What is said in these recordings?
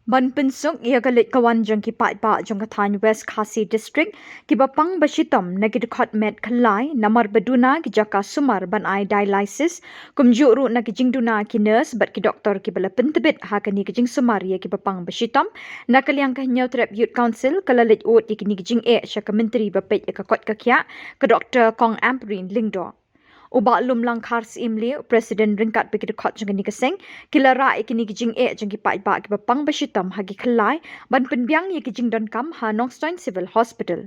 Ban pensuk ia galit kawan jong ki pat ba jong kathan West Khasi District ki bapang bashitom na gidukot met khalai namar baduna ki jaka sumar ban ai dialysis kumju ru na ki jingduna ki nurse bat ki doktor ki bala pentebit ha kani ki jing sumar ia ki bapang bashitom na kaliang ka nyau trap youth council kalalit ot ki ni ki jing sya ka menteri bapet ka kot ka kya ka doktor Kong Amprin Lingdo Uba lum lang kars imli presiden ringkat pikir khot jeng ni keseng kilara ikini gijing jeng ki pai ba ki bapang bashitam hagi khalai ban penbiang ye gijing don kam ha Nongstoin Civil Hospital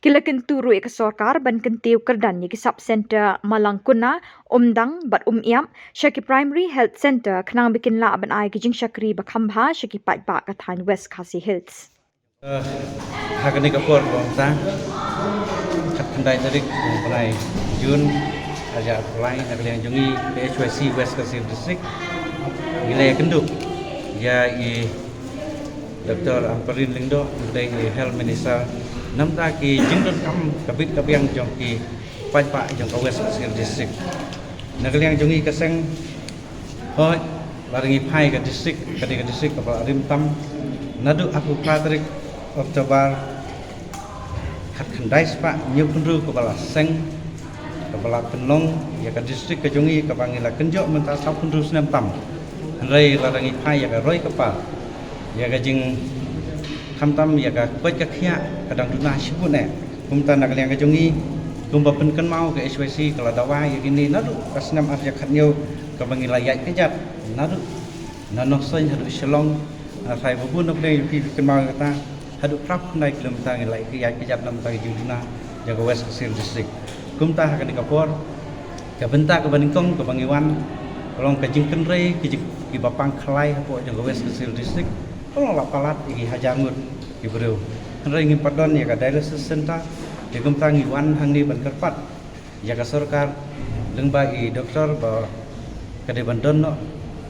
kilakin turu ek sarkar ban kentiu kerdan ye ki sub center Malangkuna umdang bat iam syaki primary health center khnang bikin la ban ai gijing syakri bakhambha syaki pai ba ka than West Khasi Hills Hakani kapor bangsa kat kendai tarik penai Jun aja apply nak yang jungi HYC West Khasi District gilai kenduk ya Dr. Amprin Lingdo dari Health Minister namta ki jingdon kam kabit kabiang jong ki pai pa jong West Khasi District nak yang jungi keseng hoi laringi pai ka district kadika district kapal arim tam nadu aku patrik Oktober kat kendai spa nyukundru kepala seng kepala penong ya ka distrik kejungi ka bangila kenjok menta sapundru senam tam rei larangi pai ya ka roi kapal ya ka jing tam ya ka pet ka khia kadang duna sibut ne kumta nak liang kejungi kumba penken mau ke SYC kala dawa ya gini nadu ka senam arja khatnyo ka bangila ya kejat nadu nano soin hadu shalong sai bubun nok dei pi ken mau kata hadu prap nai kilometer ngai ki ya kejat nam ta juduna jaga West Khasi District kumta akan dikapor ke bentak ke baningkong ke bangiwan tolong ke jingken rei ki bapang khalai hapo jaga West Khasi District tolong lapalat iki hajangut ki breu rei ngi padon ya ka dialysis center ke kumta ngiwan hangni ban kerpat ya ka sarkar lengba i doktor ba ka de bandon no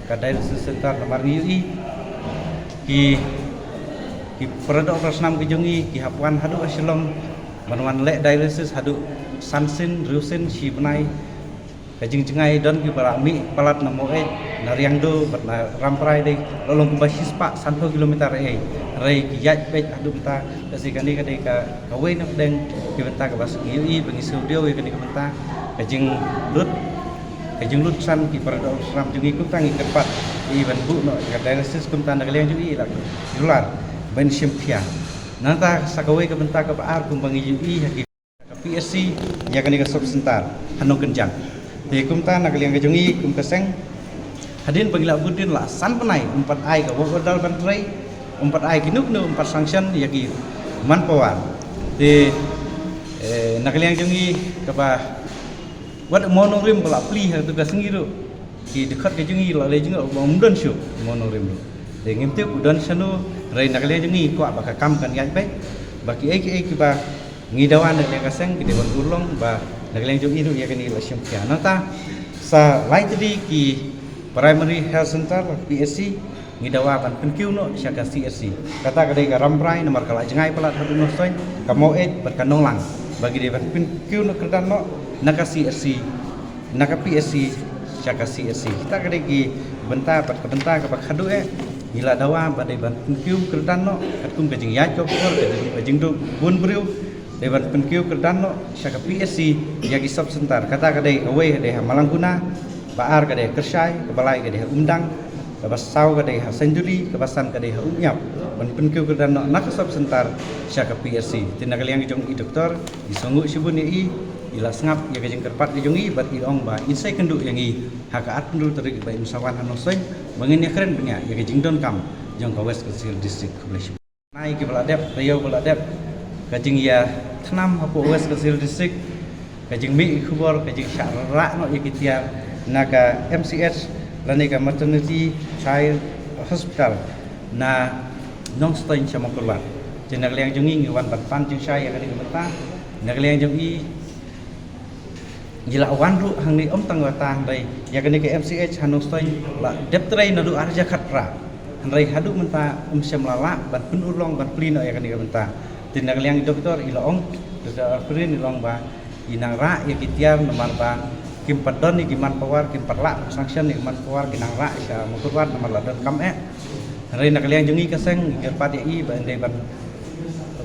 ka dialysis center lamar ngi ki produk rasnam ke jungi ki hapuan hadu asilong manwan lek dialysis hadu sansin rusin si benai kajing cengai don ki para mi palat namo nariang do batna ramprai de lolong kumbasis pak 1 kilometer rei ki yat bet adu benta kasi kani kade ka kawe nak deng ki benta ka bas i bengi studio kani ka benta kajing lut san ki para do ram jungi kum tangi kepat i ban bu no ka dialysis kum tan kaliang jungi la yular ben simpia nanta sakawe ka benta ka baar kum bangi i haki PSC ya kani ka sub sentar hanong kenjang de kumta nak liang ka jungi kum keseng hadin pangila budin la san penai 4 ai ka wodal bantrai 4 ai kinuk no 4 sanction ya ki manpower de nak liang jungi ka ba wad monorim bala pli ha tu ka sengiru ki dekat ka jungi la le jungi umdon syu monorim de ngimtiu udon sanu rai nak liang jungi ko ba ka kam kan yai pe baki ai ki ba ngidawan yang kaseng ki dewan ulong ba nagleng jong iru ya kani la syamkia nata sa lai tadi ki primary health center PSC ngidawa ban penkiu no syaka CSC kata kadai ka ramprai nomor kala jengai pelat hadu no soin ka mau berkanong lang bagi de ban penkiu no kerdan no naka CSC naka PSC syaka CSC kita kadai ki benta pat ka benta ka pak hadu gila dawa badai ban penkiu kerdan no katum ka jing ya jok ka jing do bun breu dewan penkiu kerdan no syaka PSC yagi sub sentar kata kadai away kadai Malangkuna baar kadai Kersai kebalai kadai umdang kabasau kadai Senjuri kabasan kadai umyap ban penkiu kerdan no nak sub sentar syaka PSC tindak liang jong i doktor disonggu sibun i ila sengap ya kajing kerpat jong i bat i ong ba insai kenduk yang i hakaat pendul terik ba imsawan hanosoin bangin ya keren punya ya kajing don kam jong ka West Khasi District kublesh naik ki baladep riau baladep kajing ya thnam hapo West Khasi District kajing mi khubor kajing syara no ikitia naga MCH lani ka maternity child hospital na Nongstoin Chamongkorwan jenak liang jungi ngiwan ban jing sai ya kani mata nak liang jungi jila wan ru hangni tang wata dai ya kani ka MCH Nongstoin la deptrai nadu arja khatra handai hadu menta semlala ban penulong ban plino ya kani ka menta tindak liang doktor ilong doktor Alfrin ilong ba inang ra ya kitiar nomor ba kim padon ni giman pawar kim parla sanction ni giman pawar ginang ra sa mukurwan nomor ladon kam Hari nak kalian jungi kaseng kerpat i ban dai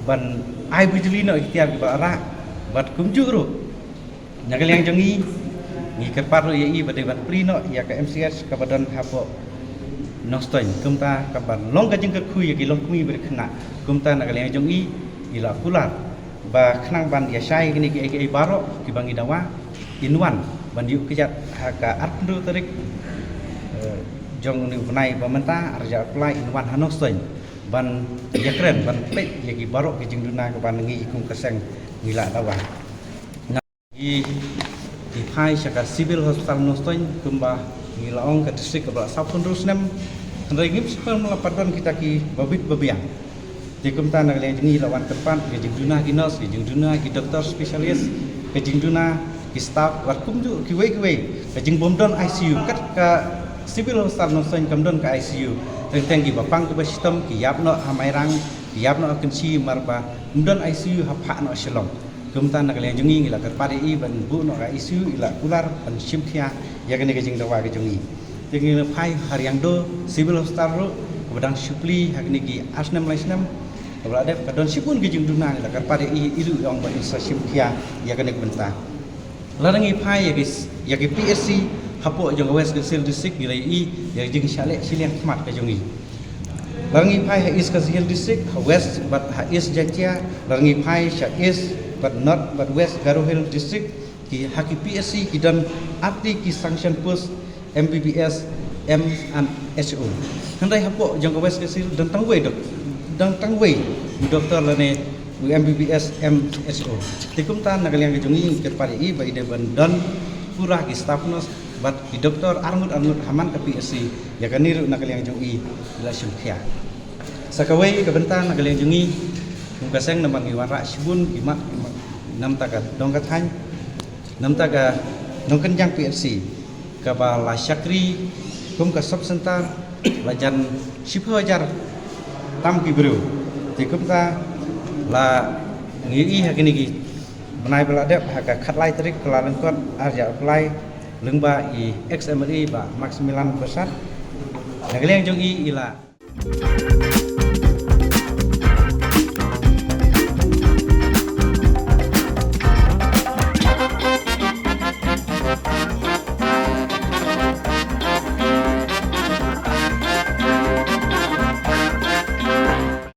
ban ai bijli no ikhtiar ki bara bat kumju ru. Nak kalian jungi ngi kerpat ru i ban dai ban pri no ya ka MCS ka badan hapo nostoin kumta ka ban long ka jing ka khui ki long khui ber khna kumta nak kalian jungi ila kular ba khnang ban ya sai kini ki baro ki bangi dawa inwan ban yu kijat ka atru tarik jong ni benai pemerintah arja apply inwan hanostoin ban ya keren ban pe ya ki baro ki jing duna ka ban ngi kum kaseng ngila dawa i phai saka civil hospital nostoin kumba ngila ong ka district ka sapun rusnem handai ngip sepel melapadon kita ki babit babiang di kumta nak le ngi lawan tepat ki jing duna ki nurse ki jing duna ki doktor spesialis ki jing duna ki staff wat kumju ki we ka jing bomdon ICU kat ka civil hospital nostoin kamdon ka ICU teng ki bapang ke sistem ki yap no hamairang ki yap no akensi marba mdon ICU hapha no shalom kumta nak le jungi ngila kerpari i ban bu no ka ICU ila kular ban simthia ya kene ke jing dawa ke jungi tengi phai hariang do civil hospital ro badang supli hakni ki asnam laisnam berada kadon sipun ke jing duna ila kerpari i ilu yang ban isa simthia ya kene ke benta larangi phai ya ki PSC hapo jong west ke sil district nilai i ya jing syale silian khmat ke jongi larangi phai ha is ke sil district west but ha is jatia larangi phai sha is but not but west Garo Hill district ki haki PSC ki dan arti ki sanction post MBBS M and SO handai hapo jong west ke sil dan tangwei dok dan tangwei doktor lane MBBS MSO tikum tan nakaliang ke jongi ke pari i bai de ban pura ki staff nos bat di doktor armut haman ke PSC ya kaniru nak kalian jungi ila syumkhia sakawai ke bentan nak kalian jungi mungkaseng namang iwara sibun gimak nam taga dongkat han nam taga dongkan jang PSC ka ba la syakri kum ka sub center lajan 10,000 tam ki bro tikum ta la ngi hakini ki benai beladep haka khatlai trik kelaran kot arja apply lengba i XMRI ba max 9%. Nak kalian jong i ila